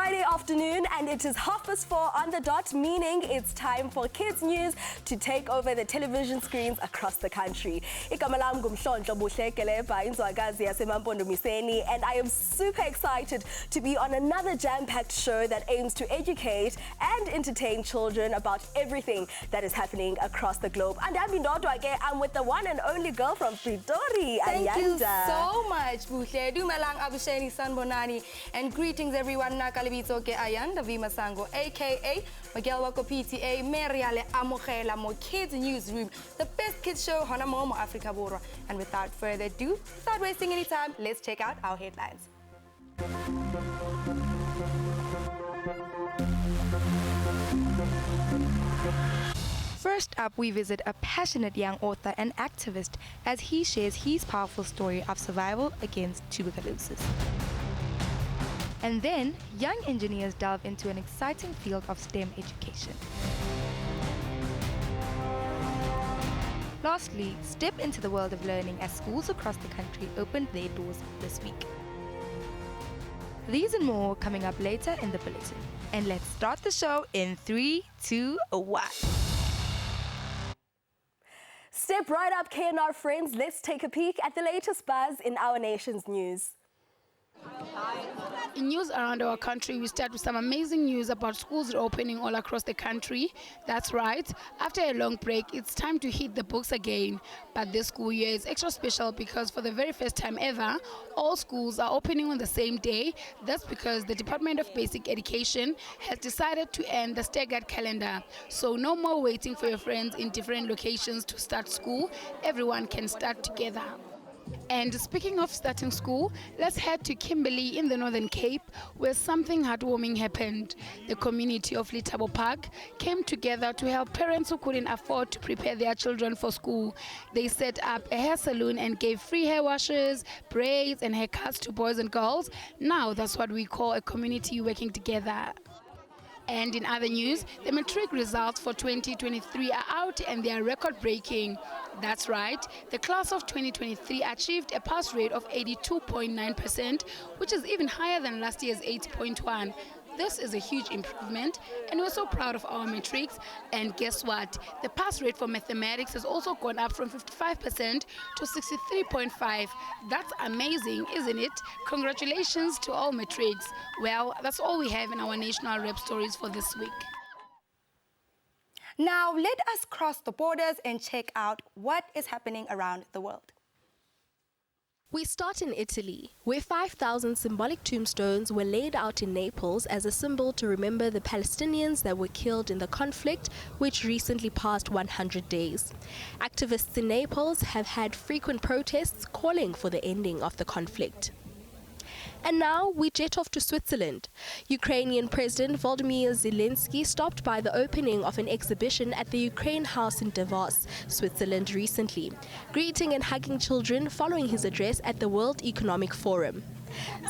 Friday afternoon and it is 4:30 on the dot, meaning it's time for Kids News to take over the television screens across the country. Igama lami ngumhlonhlo Buhlekeleba inzwakazi yaseMampondomiseni, and I am super excited to be on another jam-packed show that aims to educate and entertain children about everything that is happening across the globe. And I'm with the one and only girl from Pretoria, Thank Ayanda. you so much, Buhle. Dumelang Abusheni Sanbonani, and greetings everyone. Nakalibito ke Ayanda Vimasango, aka Miguel Wako PTA, Meriale Amogela Mo Kids Newsroom, the best kids show Hana Momo Africa Bora. And without further ado, without wasting any time, let's check out our headlines. First up, we visit a passionate young author and activist as he shares his powerful story of survival against tuberculosis. And then, young engineers delve into an exciting field of STEM education. Lastly, step into the world of learning as schools across the country opened their doors this week. These and more coming up later in the bulletin. And let's start the show in 3, 2, 1. Step right up, KNR friends. Let's take a peek at the latest buzz in our nation's news. In news around our country, we start with some amazing news about schools reopening all across the country. That's right. After a long break, it's time to hit the books again. But this school year is extra special because for the very first time ever, all schools are opening on the same day. That's because the Department of Basic Education has decided to end the staggered calendar. So no more waiting for your friends in different locations to start school. Everyone can start together. And speaking of starting school, let's head to Kimberley in the Northern Cape, where something heartwarming happened. The community of Litabo Park came together to help parents who couldn't afford to prepare their children for school. They set up a hair salon and gave free hair washes, braids, and haircuts to boys and girls. Now that's what we call a community working together. And in other news, the matric results for 2023 are out and they are record-breaking. That's right, the class of 2023 achieved a pass rate of 82.9%, which is even higher than last year's 80.1%. This is a huge improvement, and we're so proud of our matrics. And guess what? The pass rate for mathematics has also gone up from 55% to 63.5%. That's amazing, isn't it? Congratulations to all matrics. Well, that's all we have in our national rep stories for this week. Now, let us cross the borders and check out what is happening around the world. We start in Italy, where 5,000 symbolic tombstones were laid out in Naples as a symbol to remember the Palestinians that were killed in the conflict, which recently passed 100 days. Activists in Naples have had frequent protests calling for the ending of the conflict. And now we jet off to Switzerland. Ukrainian President Volodymyr Zelensky stopped by the opening of an exhibition at the Ukraine House in Davos, Switzerland recently, greeting and hugging children following his address at the World Economic Forum.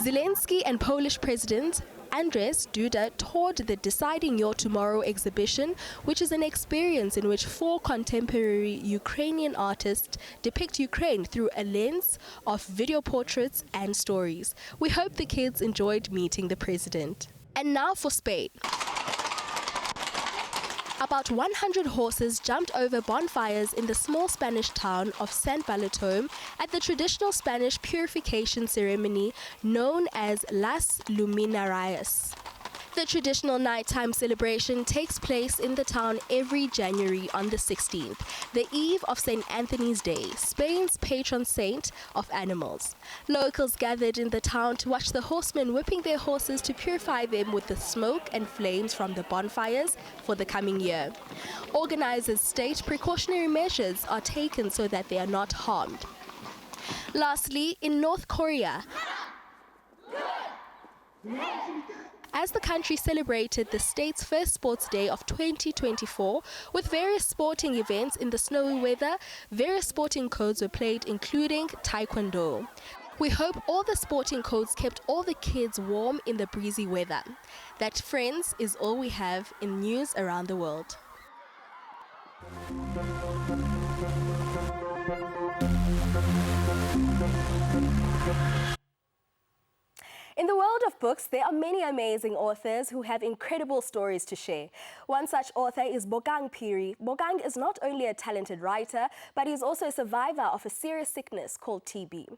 Zelensky and Polish President Andrzej Duda toured the Deciding Your Tomorrow exhibition, which is an experience in which 4 contemporary Ukrainian artists depict Ukraine through a lens of video portraits and stories. We hope the kids enjoyed meeting the president. And now for Spain. About 100 horses jumped over bonfires in the small Spanish town of San Bartolome at the traditional Spanish purification ceremony known as Las Luminarias. The traditional nighttime celebration takes place in the town every January on the 16th, the eve of St. Anthony's Day, Spain's patron saint of animals. Locals gathered in the town to watch the horsemen whipping their horses to purify them with the smoke and flames from the bonfires for the coming year. Organizers state precautionary measures are taken so that they are not harmed. Lastly, in North Korea, as the country celebrated the state's first sports day of 2024 with various sporting events in the snowy weather, various sporting codes were played, including Taekwondo. We hope all the sporting codes kept all the kids warm in the breezy weather. That, friends, is all we have in news around the world. In the world of books, there are many amazing authors who have incredible stories to share. One such author is Bokang Phiri. Bokang is not only a talented writer, but he's also a survivor of a serious sickness called TB.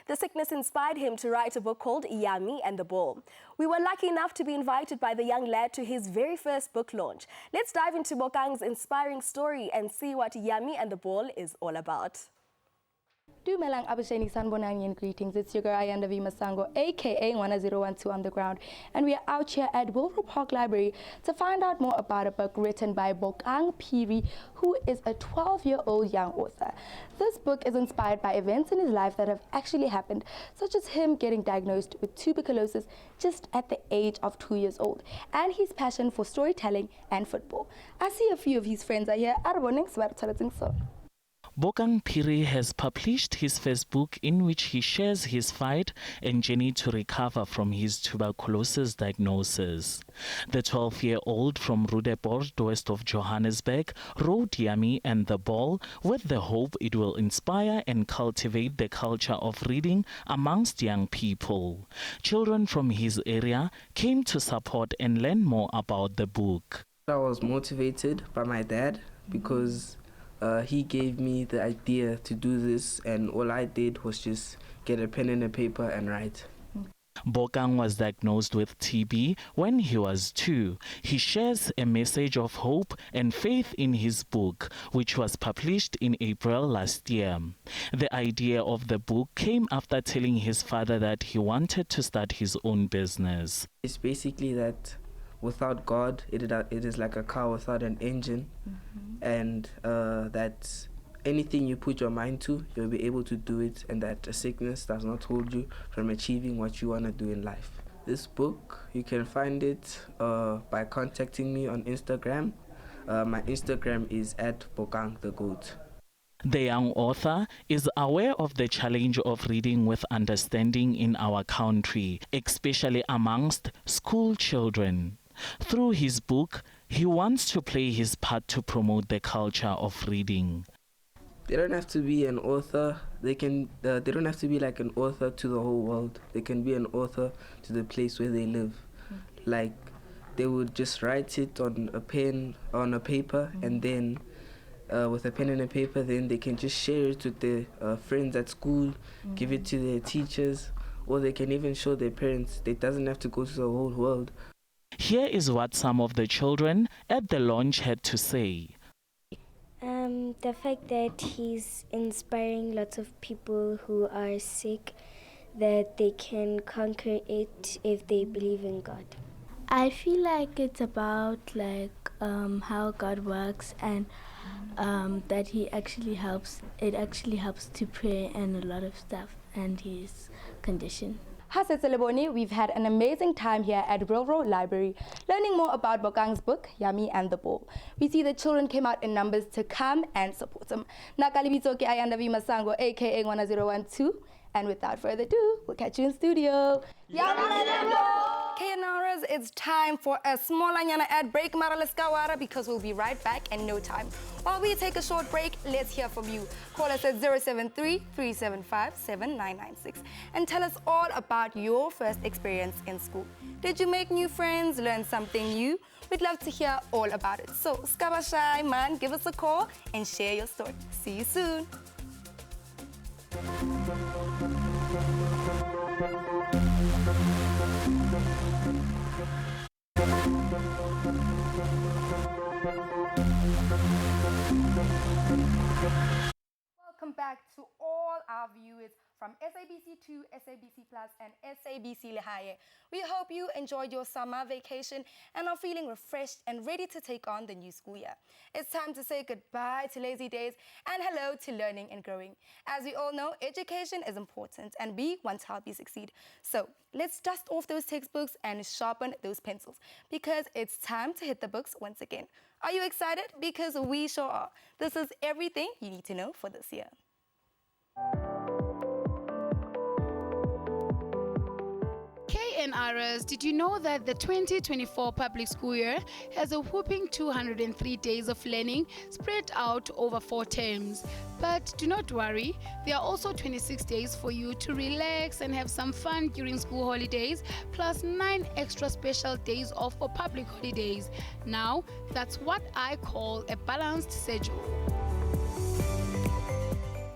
The sickness inspired him to write a book called Yami and the Ball. We were lucky enough to be invited by the young lad to his very first book launch. Let's dive into Bokang's inspiring story and see what Yami and the Ball is all about. Dumelang Abisheni Sanbonani and greetings. It's your girl Ayanda V Masango, aka 1012 on the ground, and we are out here at Wilbur Park Library to find out more about a book written by Bokang Phiri, who is a 12-year-old young author. This book is inspired by events in his life that have actually happened, such as him getting diagnosed with tuberculosis just at the age of 2 years old, and his passion for storytelling and football. I see a few of his friends are here. Bokang Phiri has published his first book in which he shares his fight and journey to recover from his tuberculosis diagnosis. The 12-year-old from Rudeport, west of Johannesburg, wrote Yami and the Ball with the hope it will inspire and cultivate the culture of reading amongst young people. Children from his area came to support and learn more about the book. I was motivated by my dad because he gave me the idea to do this, and all I did was just get a pen and a paper and write. Bokang was diagnosed with TB when he was 2. He shares a message of hope and faith in his book, which was published in April last year. The idea of the book came after telling his father that he wanted to start his own business. It's basically that without God, it is like a car without an engine, and that anything you put your mind to, you'll be able to do it, and that a sickness does not hold you from achieving what you want to do in life. This book, you can find it by contacting me on Instagram. My Instagram is @BokangTheGoat. The young author is aware of the challenge of reading with understanding in our country, especially amongst school children. Through his book, he wants to play his part to promote the culture of reading. They don't have to be an author. They don't have to be like an author to the whole world. They can be an author to the place where they live. Like they would just write it on a paper, and then with a pen and a paper, then they can just share it with their friends at school, give it to their teachers, or they can even show their parents. It doesn't have to go to the whole world. Here is what some of the children at the launch had to say. The fact that he's inspiring lots of people who are sick, that they can conquer it if they believe in God. I feel like it's about how God works, and that he actually helps. It actually helps to pray and a lot of stuff, and his condition. We've had an amazing time here at Railroad Library, learning more about Bokang's book, Yami and the Ball. We see the children came out in numbers to come and support him. Nakalibitoke Ayanda V Masango, aka 1012. And without further ado, we'll catch you in studio. KNRs, it's time for a small ad break, Maralaskawara, because we'll be right back in no time. While we take a short break, let's hear from you. Call us at 073-375-7996 and tell us all about your first experience in school. Did you make new friends, learn something new? We'd love to hear all about it. So, Skabashai, man, give us a call and share your story. See you soon. Welcome back to all our viewers from SABC2, SABC Plus, and SABC Lehaye. We hope you enjoyed your summer vacation and are feeling refreshed and ready to take on the new school year. It's time to say goodbye to lazy days and hello to learning and growing. As we all know, education is important and we want to help you succeed. So let's dust off those textbooks and sharpen those pencils because it's time to hit the books once again. Are you excited? Because we sure are. This is everything you need to know for this year. KNR KNRers, did you know that the 2024 public school year has a whopping 203 days of learning spread out over 4 terms? But do not worry, there are also 26 days for you to relax and have some fun during school holidays, plus 9 extra special days off for public holidays. Now, that's what I call a balanced schedule.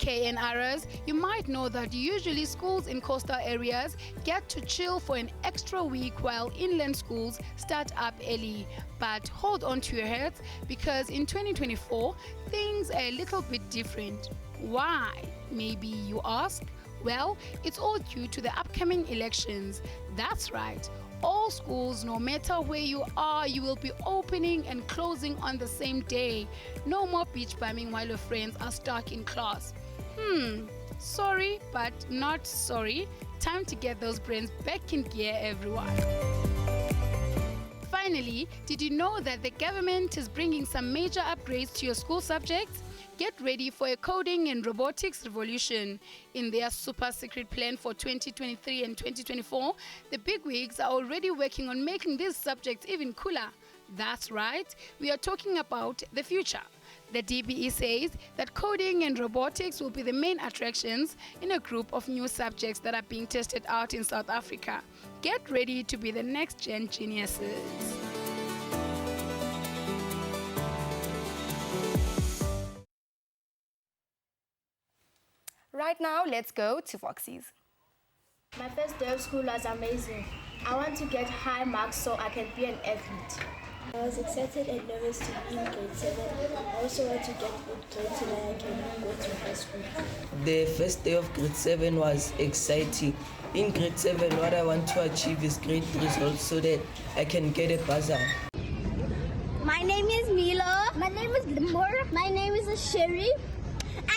KNRers, you might know that usually schools in coastal areas get to chill for an extra week while inland schools start up early. But hold on to your heads, because in 2024, things are a little bit different. Why? Maybe you ask? Well, it's all due to the upcoming elections. That's right. All schools, no matter where you are, you will be opening and closing on the same day. No more beach bumming while your friends are stuck in class. Sorry, but not sorry. Time to get those brains back in gear, everyone. Finally, did you know that the government is bringing some major upgrades to your school subjects? Get ready for a coding and robotics revolution. In their super secret plan for 2023 and 2024, the bigwigs are already working on making these subjects even cooler. That's right, we are talking about the future. The DBE says that coding and robotics will be the main attractions in a group of new subjects that are being tested out in South Africa. Get ready to be the next gen geniuses. Right now, let's go to Foxy's. My first day of school was amazing. I want to get high marks so I can be an athlete. I was excited and nervous to be in grade 7. I also want to get good grades so that I can go to high school. The first day of grade 7 was exciting. In grade 7, what I want to achieve is great results so that I can get a bursary. My name is Milo. My name is Limor. My name is Sherry.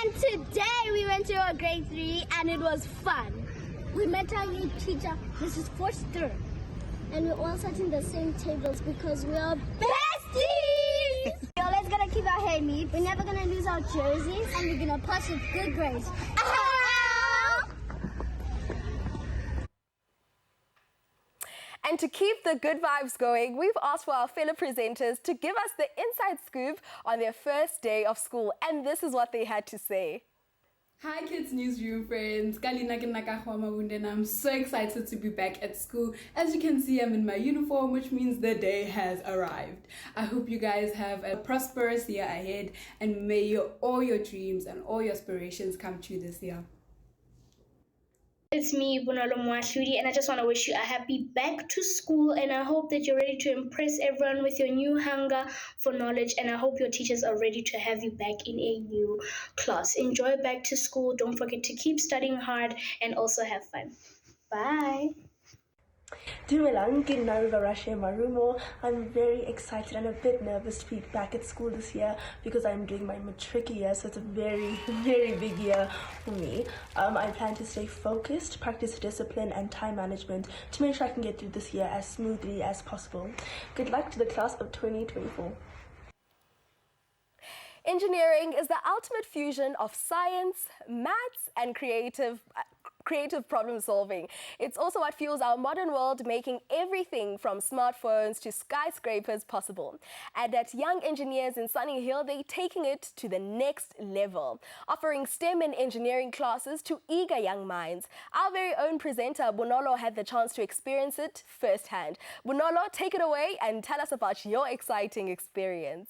And today we went to a grade 3 and it was fun. We met our new teacher, Mrs. Forster. And we all sat in the same tables because we are besties! Yo, let's gonna keep our hair neat. We're never gonna lose our jerseys and we're gonna pass with good grades. And to keep the good vibes going, we've asked for our fellow presenters to give us the inside scoop on their first day of school. And this is what they had to say. Hi Kids Newsroom friends, and I'm so excited to be back at school. As you can see, I'm in my uniform, which means the day has arrived. I hope you guys have a prosperous year ahead and may all your dreams and all your aspirations come true this year. It's me, Bonolo Mwashudi, and I just want to wish you a happy back to school, and I hope that you're ready to impress everyone with your new hunger for knowledge, and I hope your teachers are ready to have you back in a new class. Enjoy back to school. Don't forget to keep studying hard and also have fun. Bye. I'm very excited and a bit nervous to be back at school this year because I'm doing my matric year, so it's a very, very big year for me. I plan to stay focused, practice discipline and time management to make sure I can get through this year as smoothly as possible. Good luck to the class of 2024. Engineering is the ultimate fusion of science, maths, and creative problem solving. It's also what fuels our modern world, making everything from smartphones to skyscrapers possible. And at Young Engineers in Sunny Hill, they're taking it to the next level, offering STEM and engineering classes to eager young minds. Our very own presenter, Bonolo, had the chance to experience it firsthand. Bonolo, take it away and tell us about your exciting experience.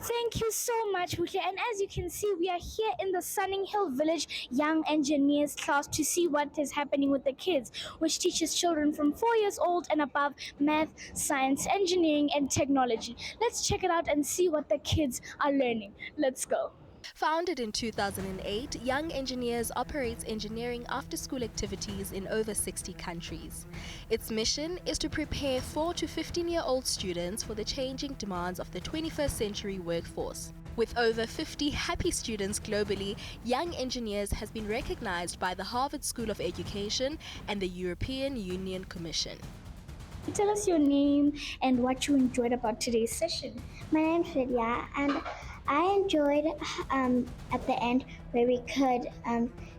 Thank you so much, Buhle. And as you can see, we are here in the Sunning Hill Village Young Engineers class to see what is happening with the kids, which teaches children from 4 years old and above math, science, engineering, and technology. Let's check it out and see what the kids are learning. Let's go. Founded in 2008, Young Engineers operates engineering after-school activities in over 60 countries. Its mission is to prepare 4 to 15-year-old students for the changing demands of the 21st century workforce. With over 50 happy students globally, Young Engineers has been recognized by the Harvard School of Education and the European Union Commission. Tell us your name and what you enjoyed about today's session. My name is Vidya, and I enjoyed at the end where we could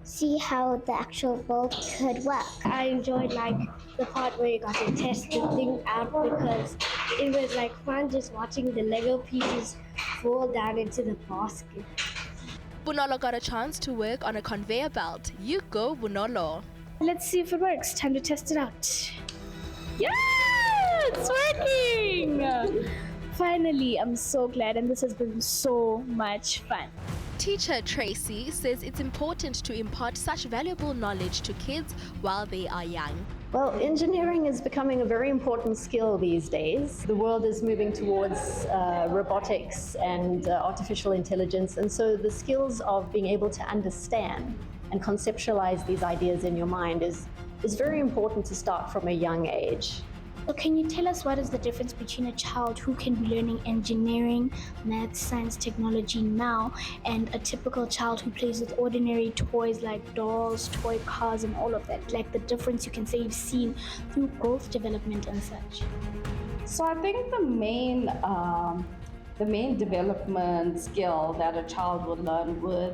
see how the actual bulb could work. I enjoyed like the part where you got to test the thing out because it was like fun just watching the Lego pieces fall down into the basket. Bunolo got a chance to work on a conveyor belt. You go, Bunolo. Let's see if it works. Time to test it out. Yeah, it's working! Finally, I'm so glad, and this has been so much fun. Teacher Tracy says it's important to impart such valuable knowledge to kids while they are young. Well, engineering is becoming a very important skill these days. The world is moving towards robotics and artificial intelligence, and so the skills of being able to understand and conceptualize these ideas in your mind is very important to start from a young age. So can you tell us what is the difference between a child who can be learning engineering, math, science, technology now, and a typical child who plays with ordinary toys like dolls, toy cars, and all of that? Like the difference you can say you've seen through growth development and such. So I think the main development skill that a child will learn with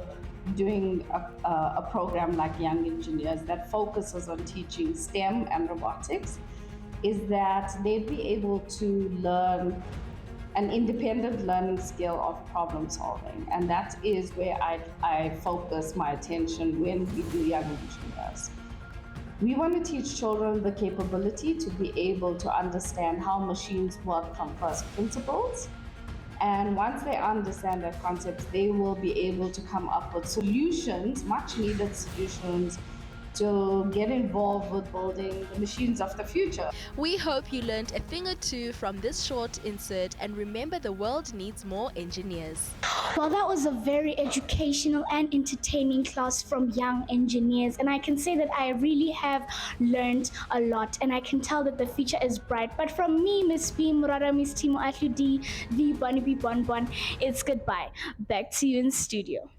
doing a program like Young Engineers that focuses on teaching STEM and robotics is that they'd be able to learn an independent learning skill of problem solving. And that is where I focus my attention when we do Young Engineers. We want to teach children the capability to be able to understand how machines work from first principles. And once they understand that concept, they will be able to come up with solutions, much needed solutions, to get involved with building the machines of the future. We hope you learned a thing or two from this short insert, and remember the world needs more engineers. Well, that was a very educational and entertaining class from Young Engineers, and I can say that I really have learned a lot, and I can tell that the future is bright. But from me, Miss B, Murara, Miss Timo, Atludi, V, Bunny B, Bon Bon, it's goodbye. Back to you in studio.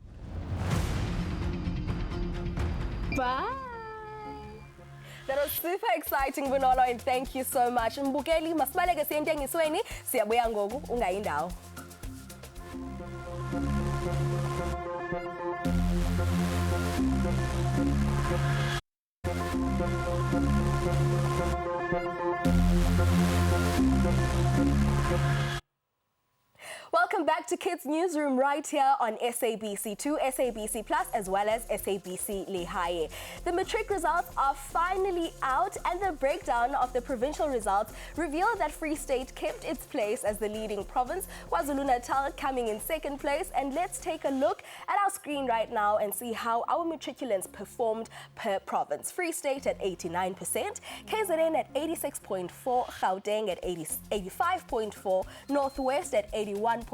Bye. That was super exciting, Bunolo, and thank you so much. Mbukeli, masibaleke siyentengisweni, siyabuya ngoku, ungayi ndawo. Welcome back to Kids Newsroom right here on SABC2, SABC Plus, as well as SABC Lehaye. The matric results are finally out, and the breakdown of the provincial results revealed that Free State kept its place as the leading province, KwaZulu-Natal coming in second place. And let's take a look at our screen right now and see how our matriculants performed per province. Free State at 89%, KZN at 86.4%, Gauteng at 85.4%, Northwest at 81.6%,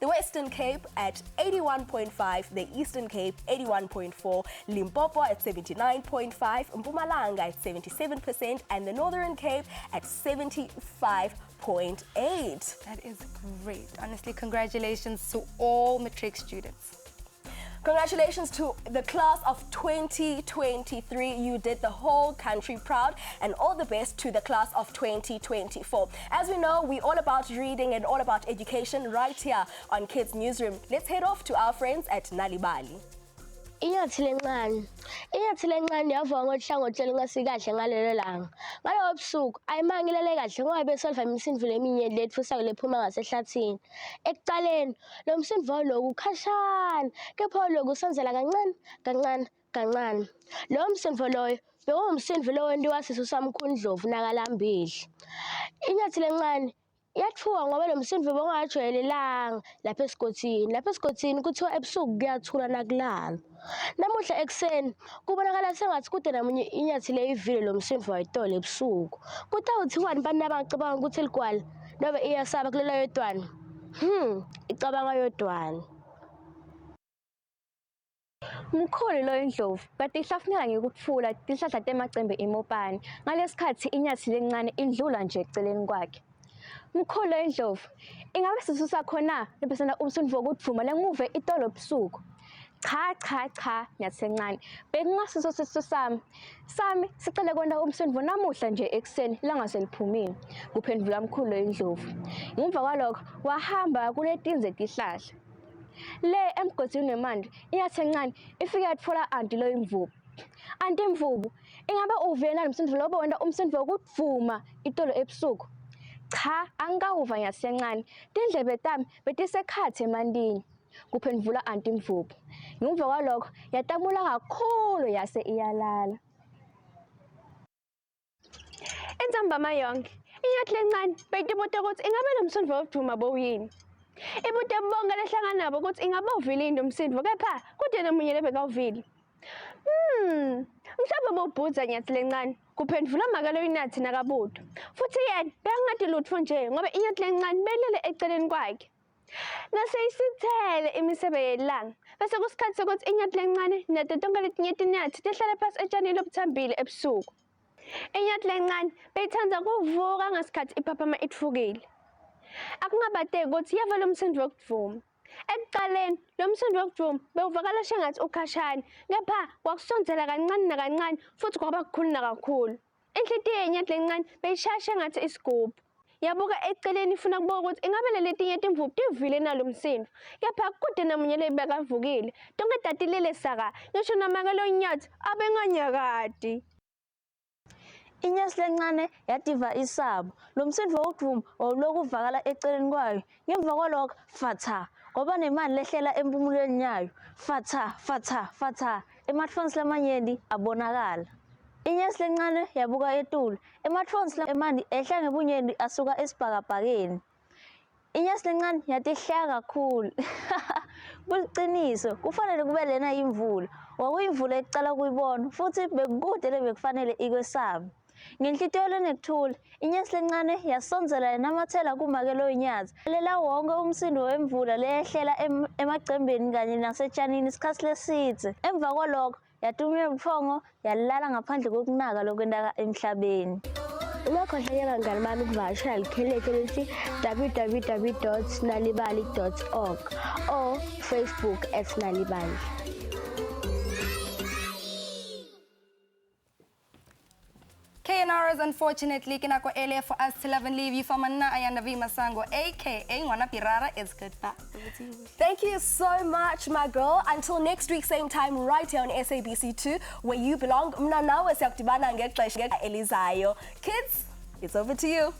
the Western Cape at 81.5%, the Eastern Cape 81.4%, Limpopo at 79.5%, Mpumalanga at 77%, and the Northern Cape at 75.8%. That is great. Honestly, congratulations to all matric students. Congratulations to the class of 2023. You did the whole country proud, and all the best to the class of 2024. As we know, we're all about reading and all about education right here on Kids Newsroom. Let's head off to our friends at Nalibali. Inyathile encane yavonga ohlangothele ngasikahle ngalelo langa ngalowo busuku ayimangilele kahle ngoba besolva imsindvo leminyeni lethu sakule phuma ngasehlathini ekuqaleni lo msindvo loku khashana kepha loku senzela kancane lo msindvo loyo bewumsindvo lowentiwa sisu samkhundlovu nakalambili inyathile encane yathuwa ngoba lo msindvo bongajwayelelanga lapha esigodini kuthiwa ebusuku kuyathula nakulala namuhla ekseni kubonakala sengathi kude namunye inyathile ivile lo msindvo wayitole ebusuku kutawuthiwani bantu abangacabanga ukuthi ligwala nobe iyasaba kulela yodwana icabanga yodwana Mkhulu lo indlovu kade ihlafuneka ngikutfula tihlahla temacembe emopani ngalesikhathi inyathile encane indlula nje eceleni kwakhe Mkhulu lo indlovu ingabe sisusa khona lebesena umsindvo wokudvuma lenguve itolo ebusuku cha nyathile encane bekungasiso sisu sami sicela kwenda umsindvo namuhla nje ekseni langaseliphumile kuphendvula mkhulu lo indlovu ngemva kwalokho wahamba kuletinze tihlahla Le emgodini nemandi inyathi encane ifike yatfola anti lo imvubu. Anti imvubu ingabe uvena nomsindvo lobo wenda umsindvo wokuvuma itolo ebusuku. Cha, angikawuva nyathi encane. Tindlebe tami betisekhathe emantini. Kuphendvula anti imvubu. Ngemva kwalokho yatamula kakhulu yase iyalala. Entsambama yonke inyathi lencane beyitibuta ukuthi ingabe lo msindvo wokuvuma bowuyini. Ibute bonke lehlangana nabo ukuthi ingabe uvile umsindvo kepha kodwa nomunye lebekawuvile. Mhlawumbe bobhudza nyathi lencane kuphendvula makalo inathi nakabuto. Futhi yena bekangathi lutfo nje ngoba inyathi lencane belele eceleni kwakhe. Naseyisithele imisebe yelanga bese kusikhathi sokuthi inyathi lencane nato tonke letinye tinyathi tihlale phasi etshanini lobuthambile ebusuku. Inyathi lencane beyithanda kuvuka ngasikhathi iphaphama itfukile. Akungabateki ukuthi yeva lo msindvo wokuvuma. Ekuqaleni lo msindvo wokuvuma bewuvakala shengathi ukhashane kepha kwakusondzela kancane nakancane futhi kwaba kukhulu nakakhulu. Inhliziyo yenyathi lencane beyishaya shengathi isigubhu. Yabuka eceleni ifuna kubuka ukuthi ingabe letinye timvubu tivile nalo msindvo kepha kude namunye lebekavukile tonke tatilele saka ngisho namakalo nyathi abenganyakati. Inyathi lencane yativa isabo lo msindvo wokuvuma wawulokuvakala eceleni kwayo ngemva kwalokho fatha ngoba nemali lehlela empumulweni yayo fatha fatha fatha emathonsi lamanyenti abonakala. Inyathi lencane yabuka etulo emathonsi emanti ehla ngebunyenti asuka esibhakabhakeni. Inyathi lencane yatihlaya kakhulu. Kuliciniso kufanele kube lena imvula wakuyimvula ekucala kuyibona futhi bekude lebekufanele ikwesabe. Ngenhlitiyo lenekuthula inyathi lencane yasondzela yanamathela kumakelo inyathi lela wonke umsindo wemvula leyehlela emagcembeni kanye nasetshanini isikhathi lesidze. Emva kwalokho yatumya ubuthongo yalala ngaphandle kokunaka lokwentaka emhlabeni. Ungakhohlwa bangani bami ukuvakashela likheleke lithi www.nalibali.org or Facebook @nalibali. KNR is unfortunately kinako ele for us to love and leave you from Anna Ayanda Masango, aka Ngwana Pirara. It's goodbye. Thank you so much, my girl. Until next week, same time, right here on SABC2, where you belong. Mna nawe siyakudibana ngexesha elizayo. Kids, it's over to you.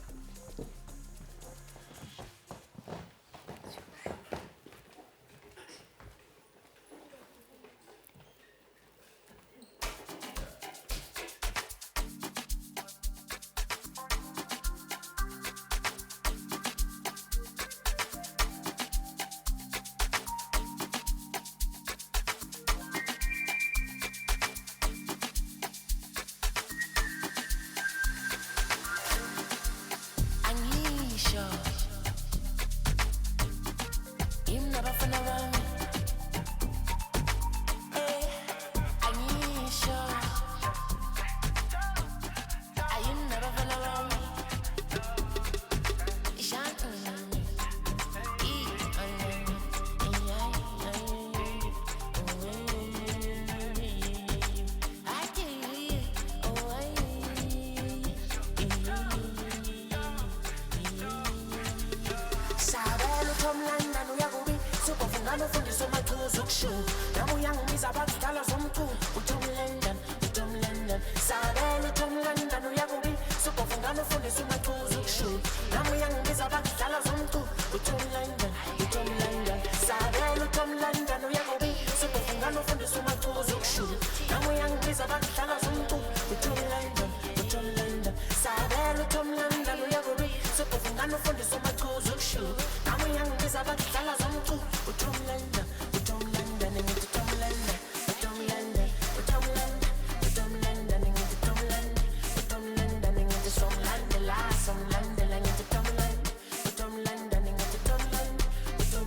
Some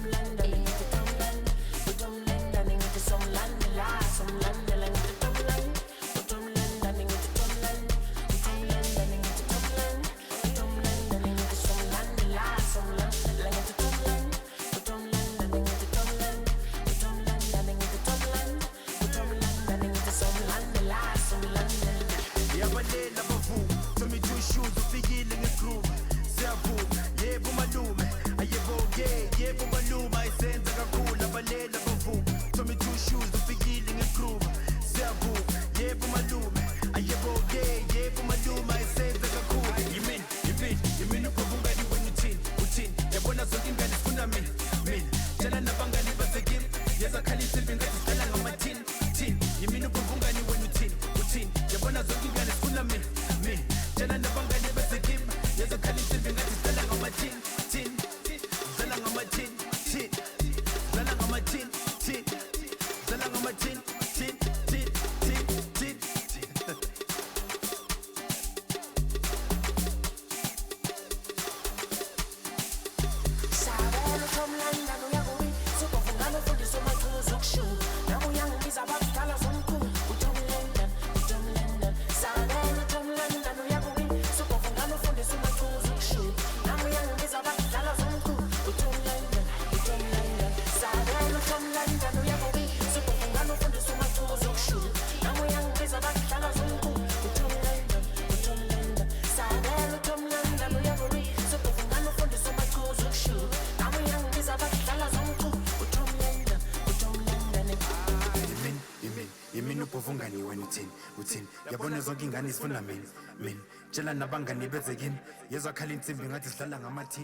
land, yezwa khala insimbi ngathi sidlala ngamathini thini yimina ubungani wena uthini yabona zonke ingane sifuna me tshela nabangane bezegim yezwa khala insimbi ngathi sidlala ngamathini thini sidlala ngamathini thini sidlala ngamathini thini sidlala ngamathini thini yimina ubuvungani wena uthini yabona zonke ingane zifuna mina tshela nabangani bezekini yezwa khala insimbi ngathi sidlala ngamathini